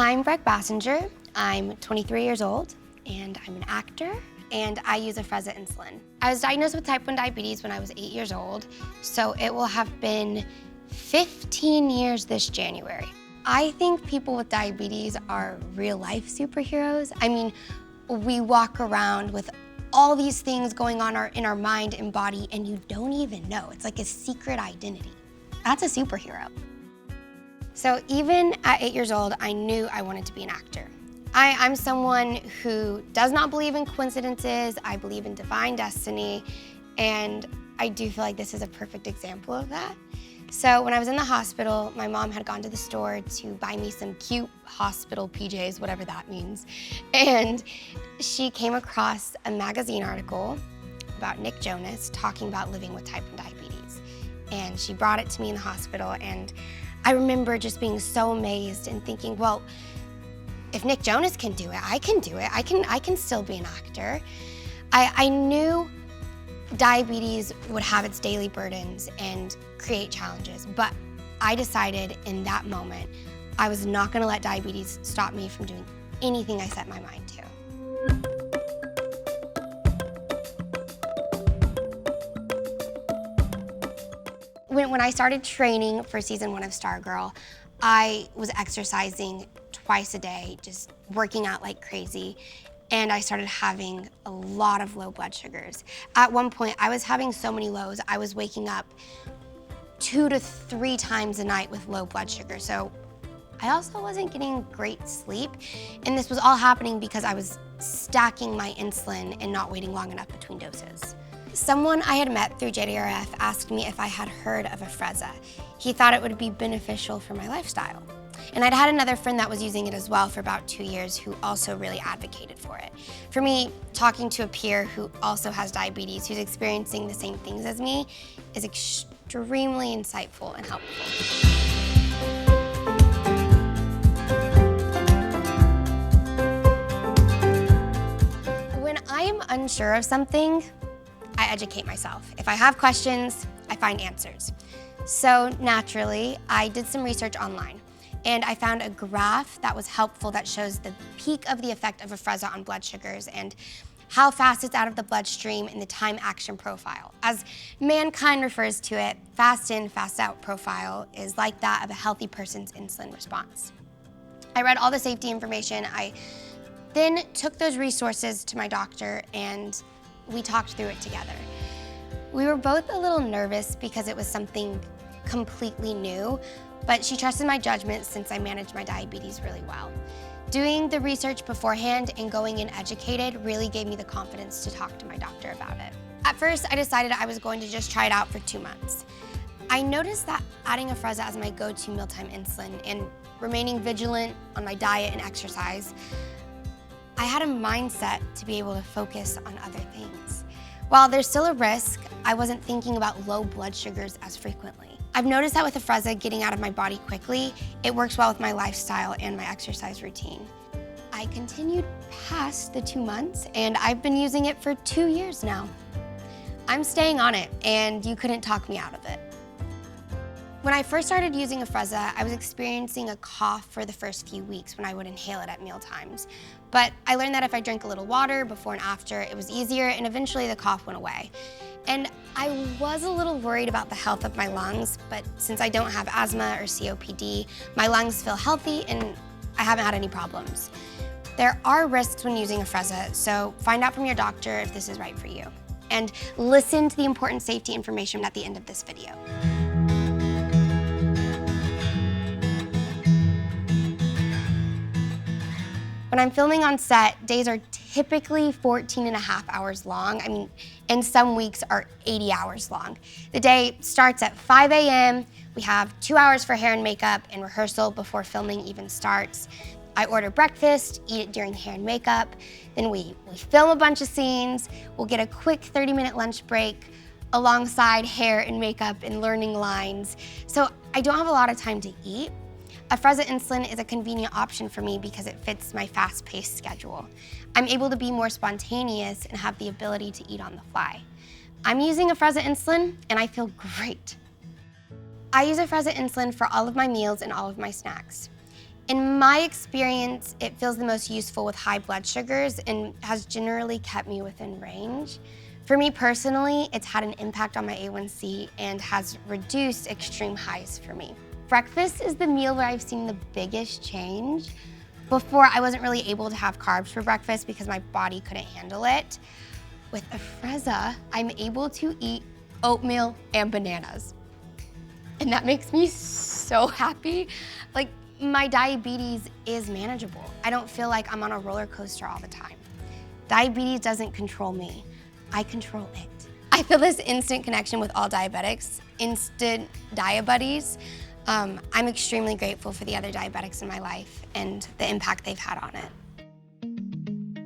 I'm Brec Bassinger. I'm 23 years old, and I'm an actor, and I use Afrezza insulin. I was diagnosed with type 1 diabetes when I was 8 years old, so it will have been 15 years this January. I think people with diabetes are real-life superheroes. I mean, we walk around with all these things going on in our mind and body, and you don't even know. It's like a secret identity. That's a superhero. So even at 8 years old, I knew I wanted to be an actor. I'm someone who does not believe in coincidences. I believe in divine destiny, and I do feel like this is a perfect example of that. So when I was in the hospital, my mom had gone to the store to buy me some cute hospital PJs, whatever that means. And she came across a magazine article about Nick Jonas talking about living with type 1 diabetes. And she brought it to me in the hospital, and I remember just being so amazed and thinking, well, if Nick Jonas can do it, I can do it. I can still be an actor. I knew diabetes would have its daily burdens and create challenges, but I decided in that moment I was not going to let diabetes stop me from doing anything I set my mind to. When I started training for season 1 of Stargirl, I was exercising twice a day, just working out like crazy, and I started having a lot of low blood sugars. At one point, I was having so many lows, I was waking up 2 to 3 times a night with low blood sugar. So I also wasn't getting great sleep, and this was all happening because I was stacking my insulin and not waiting long enough between doses. Someone I had met through JDRF asked me if I had heard of Afrezza. He thought it would be beneficial for my lifestyle. And I'd had another friend that was using it as well for about 2 years who also really advocated for it. For me, talking to a peer who also has diabetes, who's experiencing the same things as me, is extremely insightful and helpful. When I am unsure of something, I educate myself. If I have questions, I find answers. So naturally, I did some research online, and I found a graph that was helpful that shows the peak of the effect of Afrezza on blood sugars and how fast it's out of the bloodstream in the time action profile. As MannKind refers to it, fast in, fast out profile is like that of a healthy person's insulin response. I read all the safety information. I then took those resources to my doctor, and we talked through it together. We were both a little nervous because it was something completely new, but she trusted my judgment since I managed my diabetes really well. Doing the research beforehand and going in educated really gave me the confidence to talk to my doctor about it. At first, I decided I was going to just try it out for 2 months. I noticed that adding Afrezza as my go-to mealtime insulin and remaining vigilant on my diet and exercise, I had a mindset to be able to focus on other things. While there's still a risk, I wasn't thinking about low blood sugars as frequently. I've noticed that with Afrezza getting out of my body quickly, it works well with my lifestyle and my exercise routine. I continued past the 2 months, and I've been using it for 2 years now. I'm staying on it, and you couldn't talk me out of it. When I first started using Afrezza, I was experiencing a cough for the first few weeks when I would inhale it at meal times. But I learned that if I drank a little water before and after, it was easier, and eventually the cough went away. And I was a little worried about the health of my lungs, but since I don't have asthma or COPD, my lungs feel healthy and I haven't had any problems. There are risks when using Afrezza, so find out from your doctor if this is right for you. And listen to the important safety information at the end of this video. When I'm filming on set, days are typically 14.5 hours long. I mean, and some weeks are 80 hours long. The day starts at 5 a.m. We have 2 hours for hair and makeup and rehearsal before filming even starts. I order breakfast, eat it during hair and makeup. Then we film a bunch of scenes. We'll get a quick 30-minute lunch break alongside hair and makeup and learning lines. So I don't have a lot of time to eat. Afrezza insulin is a convenient option for me because it fits my fast-paced schedule. I'm able to be more spontaneous and have the ability to eat on the fly. I'm using Afrezza insulin, and I feel great. I use Afrezza insulin for all of my meals and all of my snacks. In my experience, it feels the most useful with high blood sugars and has generally kept me within range. For me personally, it's had an impact on my A1C and has reduced extreme highs for me. Breakfast is the meal where I've seen the biggest change. Before, I wasn't really able to have carbs for breakfast because my body couldn't handle it. With Afrezza, I'm able to eat oatmeal and bananas. And that makes me so happy. Like, my diabetes is manageable. I don't feel like I'm on a roller coaster all the time. Diabetes doesn't control me. I control it. I feel this instant connection with all diabetics, instant diabuddies. I'm extremely grateful for the other diabetics in my life and the impact they've had on it.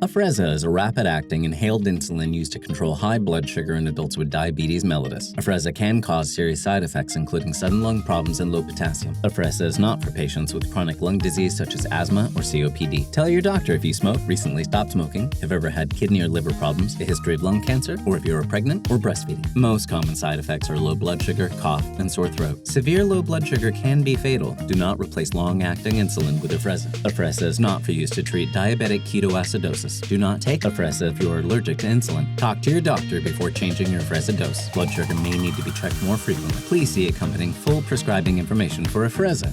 Afrezza is a rapid-acting inhaled insulin used to control high blood sugar in adults with diabetes mellitus. Afrezza can cause serious side effects, including sudden lung problems and low potassium. Afrezza is not for patients with chronic lung disease such as asthma or COPD. Tell your doctor if you smoke, recently stopped smoking, have ever had kidney or liver problems, a history of lung cancer, or if you are pregnant or breastfeeding. Most common side effects are low blood sugar, cough, and sore throat. Severe low blood sugar can be fatal. Do not replace long-acting insulin with Afrezza. Afrezza is not for use to treat diabetic ketoacidosis. Do not take Afrezza if you are allergic to insulin. Talk to your doctor before changing your Afrezza dose. Blood sugar may need to be checked more frequently. Please see accompanying full prescribing information for Afrezza.